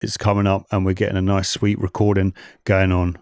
is coming up and we're getting a nice sweet recording going on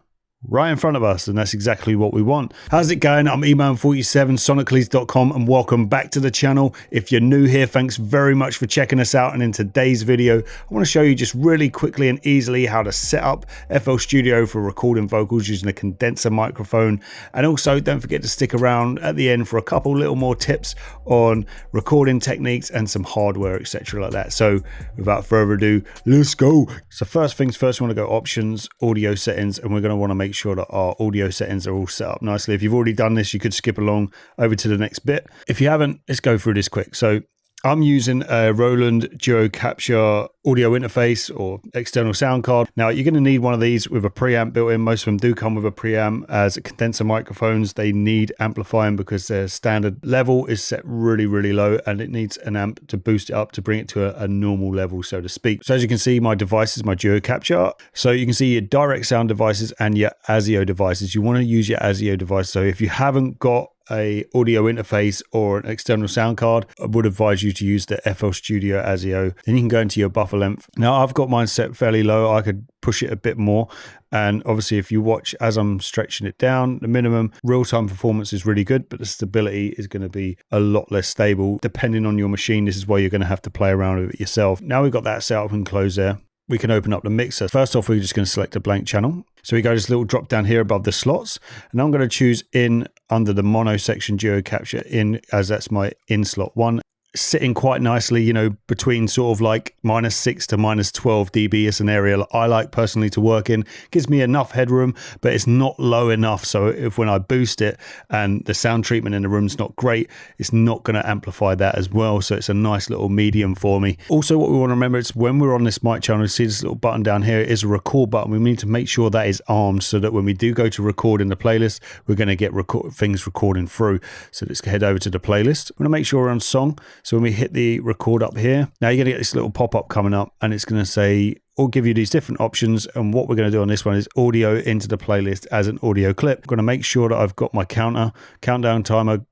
right in front of us, and that's exactly what we want. How's it going? I'm eman47, sonicallys.com, and welcome back to the channel. If you're new here, thanks very much for checking us out. And in today's video, I want to show you just really quickly and easily how to set up FL Studio for recording vocals using a condenser microphone. And also don't forget to stick around at the end for a couple little more tips on recording techniques and some hardware, etc. like that. So without further ado, let's go. So first things first, we want to go options, audio settings, and we're going to want to make sure that our audio settings are all set up nicely. If you've already done this, you could skip along over to the next bit. If you haven't, let's go through this quick. So I'm using a Roland Duo Capture audio interface or external sound card. Now you're going to need one of these with a preamp built in. Most of them do come with a preamp. As condenser microphones, they need amplifying because their standard level is set really low, and it needs an amp to boost it up to bring it to a normal level, so to speak. So as you can see, my device is my Duo Capture. So you can see your direct sound devices and your ASIO devices. You want to use your ASIO device. So if you haven't got a audio interface or an external sound card, I would advise you to use the FL Studio ASIO. Then you can go into your buffer length. Now I've got mine set fairly low. I could push it a bit more, and obviously if you watch as I'm stretching it down, the minimum real-time performance is really good, but the stability is going to be a lot less stable depending on your machine. This is why you're going to have to play around with it yourself. Now we've got that set up and closed there, we can open up the mixer. First off, we're just going to select a blank channel. So we go this little drop down here above the slots, and I'm going to choose in under the mono section Duo Capture in, as that's my in slot 1. Sitting quite nicely, you know, between sort of like -6 to -12 dB is an area I like personally to work in. Gives me enough headroom, but it's not low enough. So if when I boost it and the sound treatment in the room's not great, it's not going to amplify that as well. So it's a nice little medium for me. Also, what we want to remember is when we're on this mic channel, you see this little button down here is a record button. We need to make sure that is armed so that when we do go to record in the playlist, we're going to get things recording through. So let's head over to the playlist. I'm going to make sure we're on song. So when we hit the record up here, now you're going to get this little pop-up coming up, and it's going to say, or give you these different options. And what we're going to do on this one is audio into the playlist as an audio clip. I'm going to make sure that I've got my countdown timer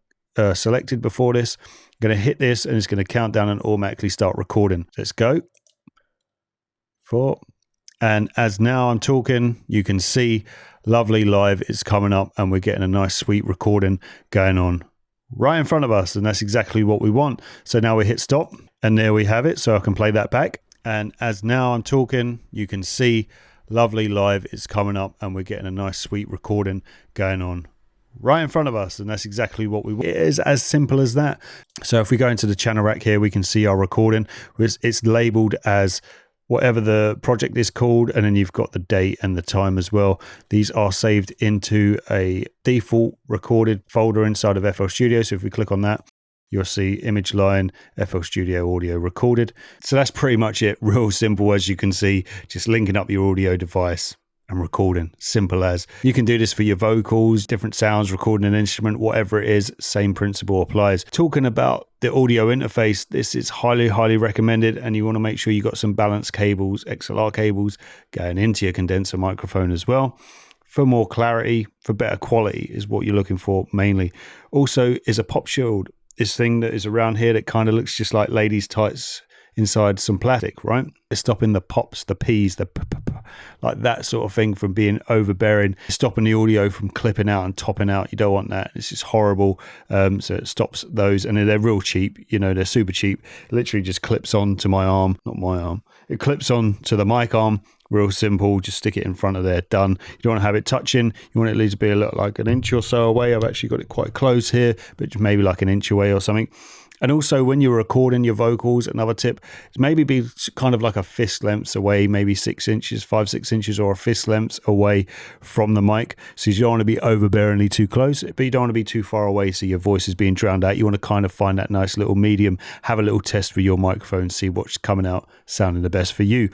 selected before this. I'm going to hit this and it's going to count down and automatically start recording. Let's go. 4. And as now I'm talking, you can see lovely live is coming up and we're getting a nice sweet recording going on right in front of us, and that's exactly what we want. So now we hit stop, and there we have it. So I can play that back, and as now I'm talking, you can see lovely live is coming up and we're getting a nice sweet recording going on right in front of us, and that's exactly what we want. It is as simple as that. So if we go into the channel rack here, we can see our recording. It's labeled as whatever the project is called, and then you've got the date and the time as well. These are saved into a default recorded folder inside of FL Studio. So if we click on that, you'll see image line, FL Studio audio recorded. So that's pretty much it. Real simple, as you can see, just linking up your audio device and recording. Simple as. You can do this for your vocals, different sounds, recording an instrument, whatever it is, same principle applies. Talking about the audio interface, this is highly recommended, and you want to make sure you got some balanced cables, XLR cables going into your condenser microphone as well. For more clarity, for better quality is what you're looking for mainly. Also is a pop shield. This thing that is around here that kind of looks just like ladies' tights inside some plastic, right? It's stopping the pops, the P's, the like that sort of thing from being overbearing, stopping the audio from clipping out and topping out. You don't want that. It's just horrible. So it stops those, and they're real cheap. You know, they're super cheap. It literally just clips on to my arm, not my arm. It clips on to the mic arm. Real simple. Just stick it in front of there. Done. You don't want to have it touching. You want it at least to be a little like an inch or so away. I've actually got it quite close here, but maybe like an inch away or something. And also when you're recording your vocals, another tip is maybe be kind of like a fist length away, maybe 6 inches, 5-6 inches, or a fist length away from the mic. So you don't want to be overbearingly too close, but you don't want to be too far away so your voice is being drowned out. You want to kind of find that nice little medium, have a little test with your microphone, see what's coming out sounding the best for you.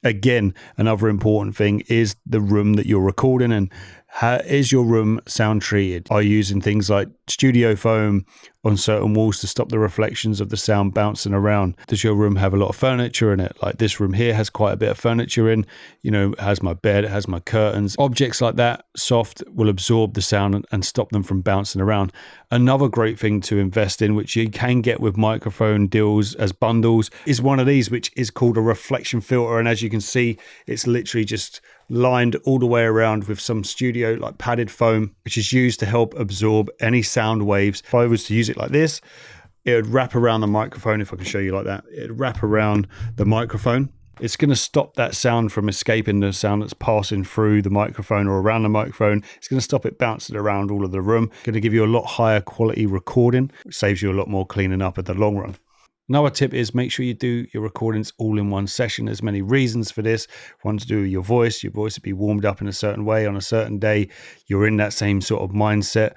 Again, another important thing is the room that you're recording in. How is your room sound treated? Are you using things like studio foam on certain walls to stop the reflections of the sound bouncing around? Does your room have a lot of furniture in it? Like this room here has quite a bit of furniture in, you know, it has my bed, it has my curtains. Objects like that, soft, will absorb the sound and stop them from bouncing around. Another great thing to invest in, which you can get with microphone deals as bundles, is one of these, which is called a reflection filter. And as you can see, it's literally just lined all the way around with some studio like padded foam, which is used to help absorb any sound waves. If I was to use it like this, it would wrap around the microphone. If I can show you like that, it'd wrap around the microphone. It's going to stop that sound from escaping, the sound that's passing through the microphone or around the microphone. It's going to stop it bouncing around all of the room. Going to give you a lot higher quality recording, which saves you a lot more cleaning up at the long run. Another tip is make sure you do your recordings all in one session. There's many reasons for this. One to do with your voice will be warmed up in a certain way on a certain day. You're in that same sort of mindset.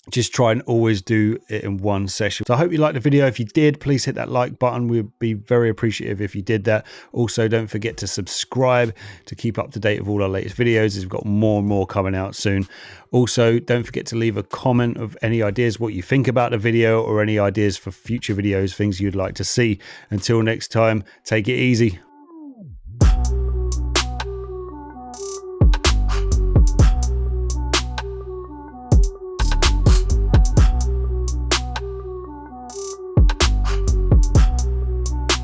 Just try and always do it in one session. So I hope you liked the video. If you did, please hit that like button. We'd be very appreciative if you did that. Also, don't forget to subscribe to keep up to date with all our latest videos, as we've got more and more coming out soon. Also, don't forget to leave a comment of any ideas, what you think about the video, or any ideas for future videos, things you'd like to see. Until next time, take it easy.